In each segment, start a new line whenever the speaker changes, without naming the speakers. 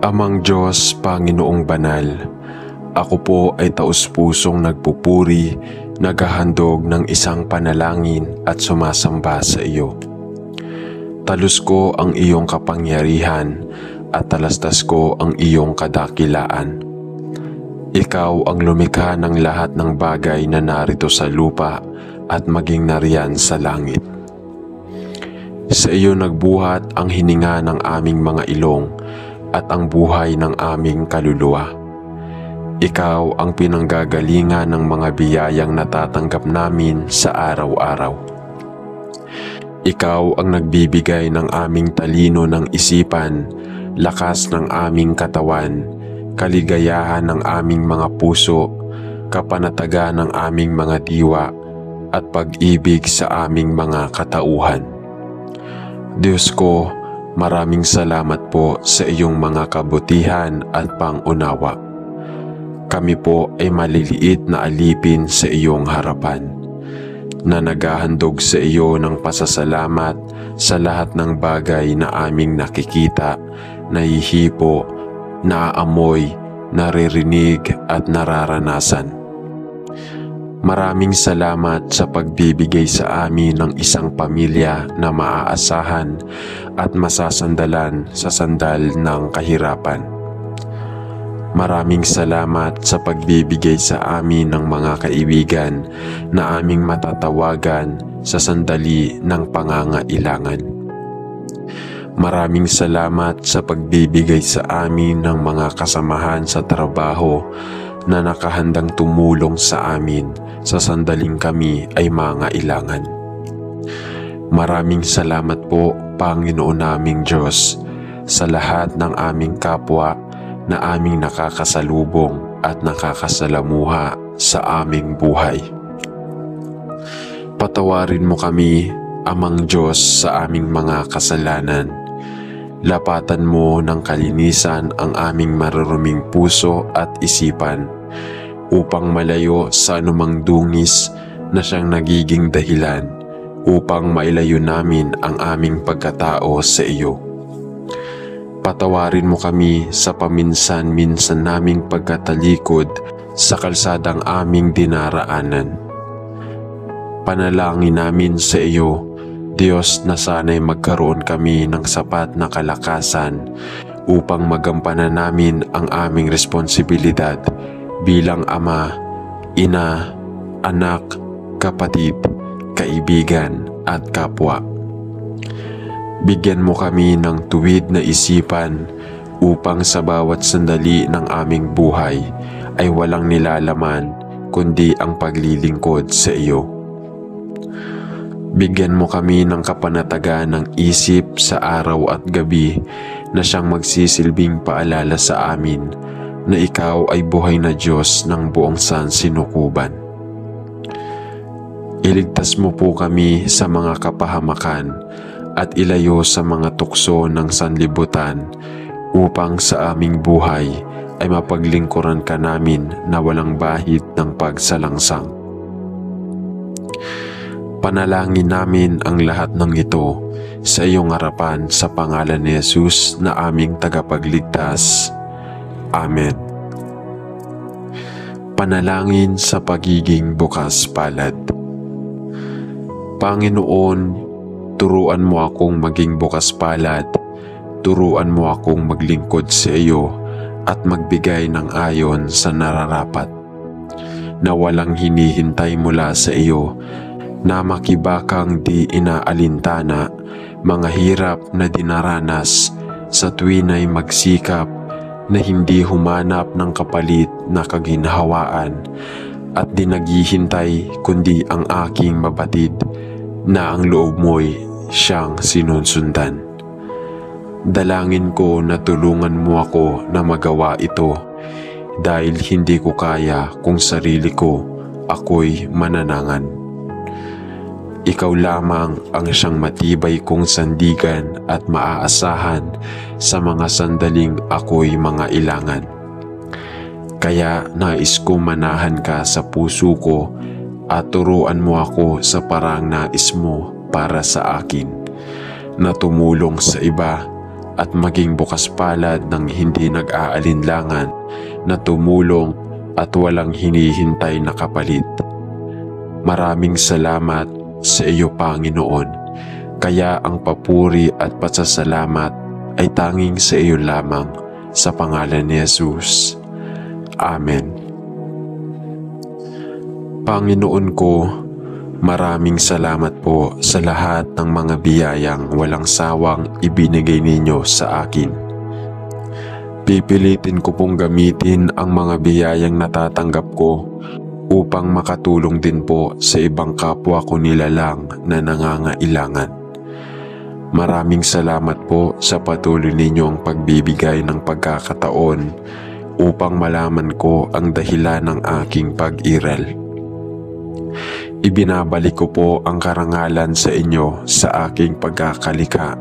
Amang Diyos, Panginoong Banal, ako po ay taus-pusong nagpupuri, naghahandog ng isang panalangin at sumasamba sa iyo. Talus ko ang iyong kapangyarihan at talastas ko ang iyong kadakilaan. Ikaw ang lumikha ng lahat ng bagay na narito sa lupa at maging nariyan sa langit. Sa iyo nagbuhat ang hininga ng aming mga ilong at ang buhay ng aming kaluluwa. Ikaw ang pinanggagalingan ng mga biyayang natatanggap namin sa araw-araw. Ikaw ang nagbibigay ng aming talino ng isipan, lakas ng aming katawan, kaligayahan ng aming mga puso, kapanatagan ng aming mga diwa, at pag-ibig sa aming mga katauhan. Diyos ko, maraming salamat po sa iyong mga kabutihan at pangunawa. Kami po ay maliliit na alipin sa iyong harapan, na naghahandog sa iyo ng pasasalamat sa lahat ng bagay na aming nakikita, nahihipo, naaamoy, naririnig at nararanasan. Maraming salamat sa pagbibigay sa amin ng isang pamilya na maaasahan at masasandalan sa sandal ng kahirapan. Maraming salamat sa pagbibigay sa amin ng mga kaibigan na aming matatawagan sa sandali ng pangangailangan. Maraming salamat sa pagbibigay sa amin ng mga kasamahan sa trabaho na nakahandang tumulong sa amin sa sandaling kami ay mangailangan. Maraming salamat po, Panginoon naming Diyos, sa lahat ng aming kapwa na aming nakakasalubong at nakakasalamuha sa aming buhay. Patawarin mo kami, Amang Diyos, sa aming mga kasalanan. Lapatan mo ng kalinisan ang aming maruruming puso at isipan upang malayo sa anumang dungis na siyang nagiging dahilan upang mailayo namin ang aming pagkatao sa iyo. Patawarin mo kami sa paminsan-minsan naming pagkatalikod sa kalsadang aming dinaraanan. Panalangin namin sa iyo, Diyos, na sana'y magkaroon kami ng sapat na kalakasan upang magampanan namin ang aming responsibilidad bilang ama, ina, anak, kapatid, kaibigan at kapwa. Bigyan mo kami ng tuwid na isipan upang sa bawat sandali ng aming buhay ay walang nilalaman kundi ang paglilingkod sa iyo. Bigyan mo kami ng kapanatagan ng isip sa araw at gabi na siyang magsisilbing paalala sa amin na ikaw ay buhay na Diyos ng buong sansinukuban. Iligtas mo po kami sa mga kapahamakan at ilayo sa mga tukso ng sanlibutan upang sa aming buhay ay mapaglingkuran ka namin na walang bahid ng pagsalangsang. Panalangin namin ang lahat ng ito sa iyong harapan sa pangalan ni Jesus na aming tagapagligtas. Amen. Panalangin sa pagiging bukas palad. Panginoon, turuan mo akong maging bukas palad, turuan mo akong maglingkod sa iyo at magbigay ng ayon sa nararapat, na walang hinihintay mula sa iyo, na makibakang di inaalintana mga hirap na dinaranas sa tuwin ay magsikap na hindi humanap ng kapalit na kaginhawaan at di naghihintay kundi ang aking mabatid na ang loob mo'y siyang sinusundan. Dalangin ko na tulungan mo ako na magawa ito dahil hindi ko kaya kung sarili ko ako'y mananangan. Ikaw lamang ang siyang matibay kong sandigan at maaasahan sa mga sandaling ako'y mga ilangan. Kaya nais ko manahan ka sa puso ko at turuan mo ako sa parang nais mo para sa akin, na tumulong sa iba at maging bukas palad ng hindi nag-aalinlangan na tumulong at walang hinihintay na kapalit. Maraming salamat sa iyo, Panginoon, kaya ang papuri at pasasalamat ay tanging sa iyo lamang, sa pangalan ni Jesus. Amen. Panginoon ko, maraming salamat po sa lahat ng mga biyayang walang sawang ibinigay ninyo sa akin. Pipilitin ko pong gamitin ang mga biyayang natatanggap ko upang makatulong din po sa ibang kapwa ko nilalang na nangangailangan. Maraming salamat po sa patuloy ninyong pagbibigay ng pagkakataon upang malaman ko ang dahilan ng aking pag-iral. Ibinabalik ko po ang karangalan sa inyo sa aking pagkakalikha.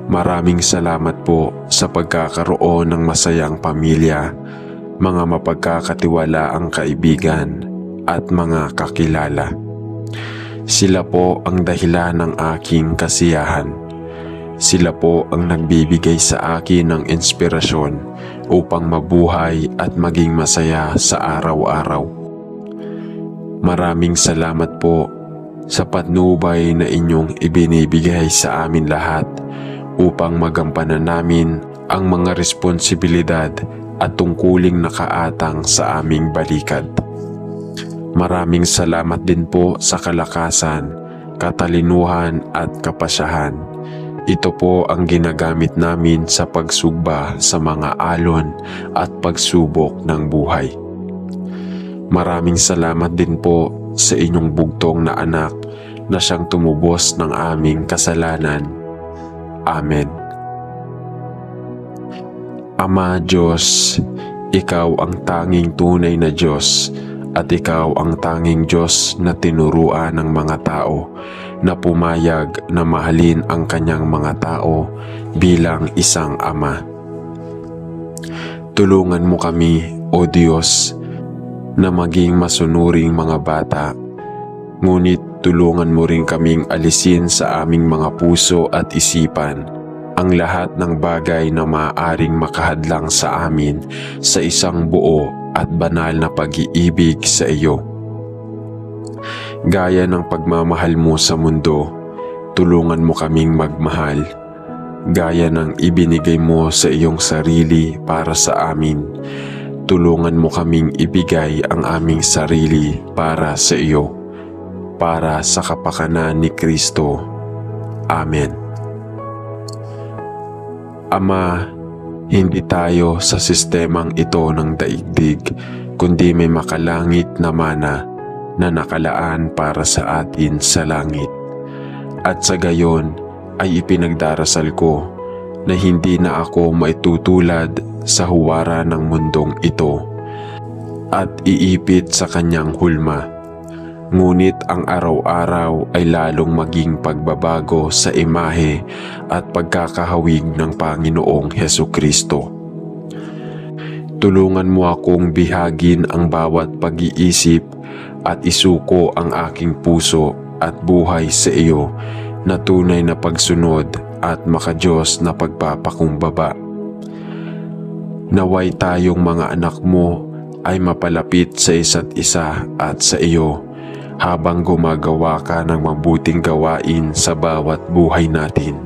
Maraming salamat po sa pagkakaroon ng masayang pamilya, mga mapagkakatiwalaang kaibigan at mga kakilala. Sila po ang dahilan ng aking kasiyahan. Sila po ang nagbibigay sa akin ng inspirasyon upang mabuhay at maging masaya sa araw-araw. Maraming salamat po sa patnubay na inyong ibinibigay sa amin lahat upang magampanan namin ang mga responsibilidad at tungkuling nakaatang sa aming balikat. Maraming salamat din po sa kalakasan, katalinuhan at kapasyahan. Ito po ang ginagamit namin sa pagsugba sa mga alon at pagsubok ng buhay. Maraming salamat din po sa inyong bugtong na anak na siyang tumubos ng aming kasalanan. Amen. Ama Diyos, Ikaw ang tanging tunay na Diyos at Ikaw ang tanging Diyos na tinuruan ng mga tao na pumayag na mahalin ang kanyang mga tao bilang isang ama. Tulungan mo kami, O Diyos, na maging masunuring mga bata, ngunit tulungan mo rin kaming alisin sa aming mga puso at isipan ang lahat ng bagay na maaaring makahadlang sa amin sa isang buo at banal na pag-iibig sa iyo. Gaya ng pagmamahal mo sa mundo, tulungan mo kaming magmahal. Gaya ng ibinigay mo sa iyong sarili para sa amin, tulungan mo kaming ibigay ang aming sarili para sa iyo, para sa kapakanan ni Kristo. Amen. Ama, hindi tayo sa sistemang ito ng daigdig, kundi may makalangit na mana na nakalaan para sa atin sa langit. At sa gayon ay ipinagdarasal ko na hindi na ako maitutulad sa huwara ng mundong ito at iipit sa kanyang hulma. Ngunit ang araw-araw ay lalong maging pagbabago sa imahe at pagkakahawig ng Panginoong Hesukristo. Tulungan mo akong bihagin ang bawat pag-iisip at isuko ang aking puso at buhay sa iyo na tunay na pagsunod at makadiyos na pagpapakumbaba. Naway tayong mga anak mo ay mapalapit sa isa't isa at sa iyo habang gumagawa ka ng mabuting gawain sa bawat buhay natin.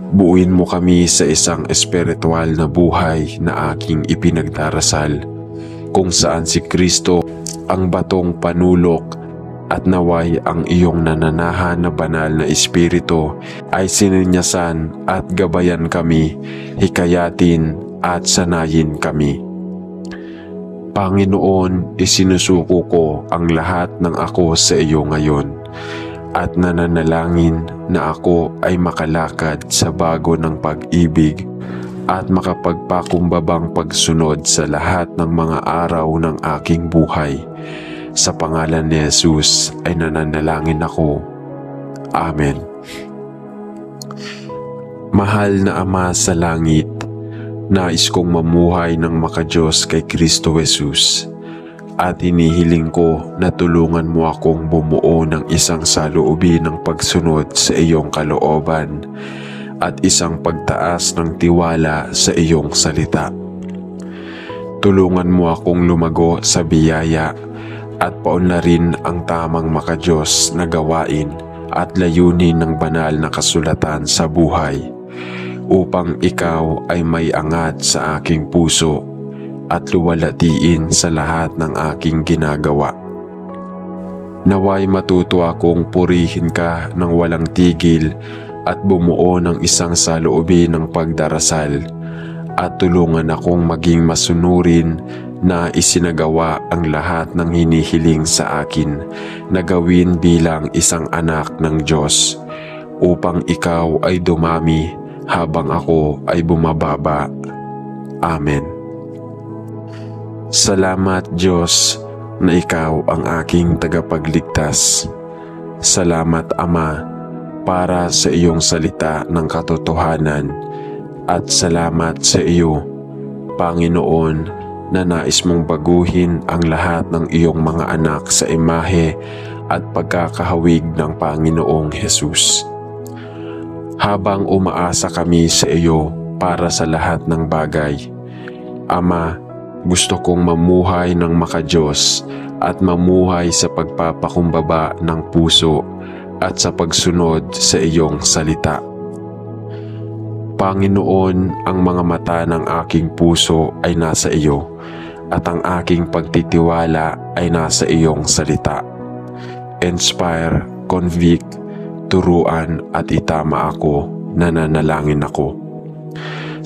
Buuin mo kami sa isang espiritual na buhay na aking ipinagdarasal, kung saan si Kristo ang batong panulok at naway ang iyong nananahan na banal na espiritu ay sininyasan at gabayan kami, hikayatin at sanayin kami. Panginoon, isinusuko ko ang lahat ng ako sa iyo ngayon at nananalangin na ako ay makalakad sa bago ng pag-ibig at makapagpakumbabang pagsunod sa lahat ng mga araw ng aking buhay. Sa pangalan ni Jesus ay nananalangin ako. Amen. Mahal na Ama sa langit, nais kong mamuhay ng makadiyos kay Kristo Jesus at hinihiling ko na tulungan mo akong bumuo ng isang saloobin ng pagsunod sa iyong kalooban at isang pagtaas ng tiwala sa iyong salita. Tulungan mo akong lumago sa biyaya at paunlarin ang tamang makadiyos na gawain at layunin ng banal na kasulatan sa buhay, upang ikaw ay may angat sa aking puso at luwalhatiin sa lahat ng aking ginagawa. Naway matuto akong purihin ka ng walang tigil at bumuo ng isang saloobin ng pagdarasal, at tulungan akong maging masunurin na isinagawa ang lahat ng hinihiling sa akin na gawin bilang isang anak ng Diyos, upang ikaw ay dumami habang ako ay bumababa. Amen. Salamat, Diyos, na ikaw ang aking tagapagligtas. Salamat, Ama, para sa iyong salita ng katotohanan, at salamat sa iyo, Panginoon, na nais mong baguhin ang lahat ng iyong mga anak sa imahe at pagkakahawig ng Panginoong Hesus. Habang umaasa kami sa iyo para sa lahat ng bagay, Ama, gusto kong mamuhay ng makadiyos at mamuhay sa pagpapakumbaba ng puso at sa pagsunod sa iyong salita. Panginoon, ang mga mata ng aking puso ay nasa iyo, at ang aking pagtitiwala ay nasa iyong salita. Inspire, convict, turuan at itama ako, nananalangin ako.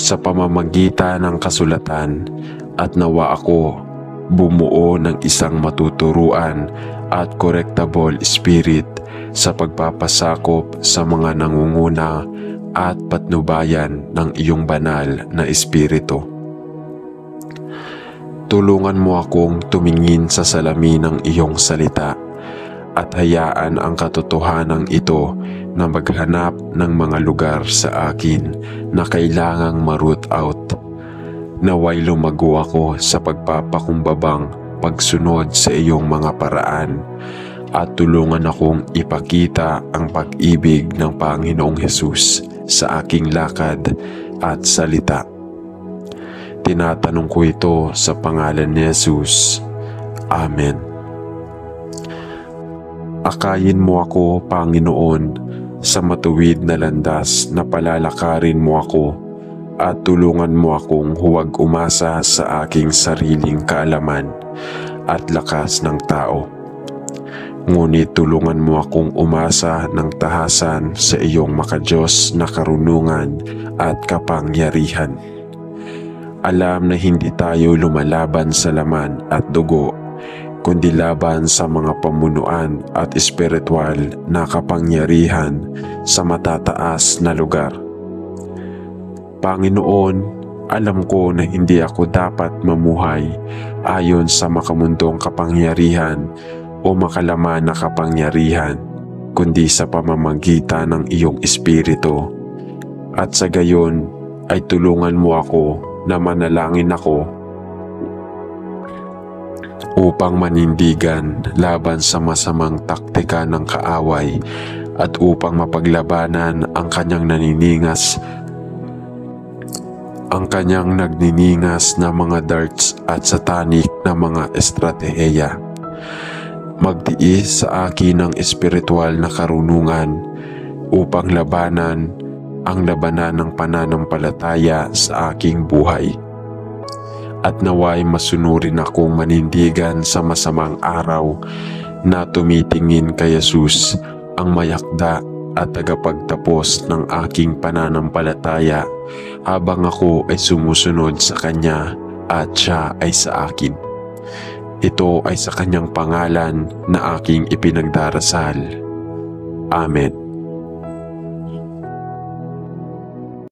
Sa pamamagitan ng kasulatan, at nawa ako bumuo ng isang matuturuan at correctable spirit sa pagpapasakop sa mga nangunguna at patnubayan ng iyong banal na espiritu. Tulungan mo akong tumingin sa salamin ng iyong salita at hayaan ang katotohanan ito na maghanap ng mga lugar sa akin na kailangang ma-root out. Naway lumago ako sa pagpapakumbabang pagsunod sa iyong mga paraan, at tulungan akong ipakita ang pag-ibig ng Panginoong Hesus sa aking lakad at salita. Tinatanong ko ito sa pangalan ni Hesus. Amen. Akayin mo ako, Panginoon, sa matuwid na landas na palalakarin mo ako, at tulungan mo akong huwag umasa sa aking sariling kaalaman at lakas ng tao. Ngunit tulungan mo akong umasa ng tahasan sa iyong makadiyos na karunungan at kapangyarihan. Alam na hindi tayo lumalaban sa laman at dugo, kundi laban sa mga pamunuan at espiritual na kapangyarihan sa matataas na lugar. Panginoon, alam ko na hindi ako dapat mamuhay ayon sa makamundong kapangyarihan o makalaman na kapangyarihan, kundi sa pamamagitan ng iyong espiritu. At sa gayon ay tulungan mo ako na manalangin ako upang manindigan laban sa masamang taktika ng kaaway, at upang mapaglabanan ang kanyang nagniningas na mga darts at satanik na mga estratehiya. Magtiis sa akin ng espiritual na karunungan upang labanan ang labanan ng pananampalataya sa aking buhay. At naway masunurin akong manindigan sa masamang araw na tumitingin kay Hesus, ang mayakda at tagapagtapos ng aking pananampalataya, habang ako ay sumusunod sa Kanya at Siya ay sa akin. Ito ay sa Kanyang pangalan na aking ipinagdarasal. Amen.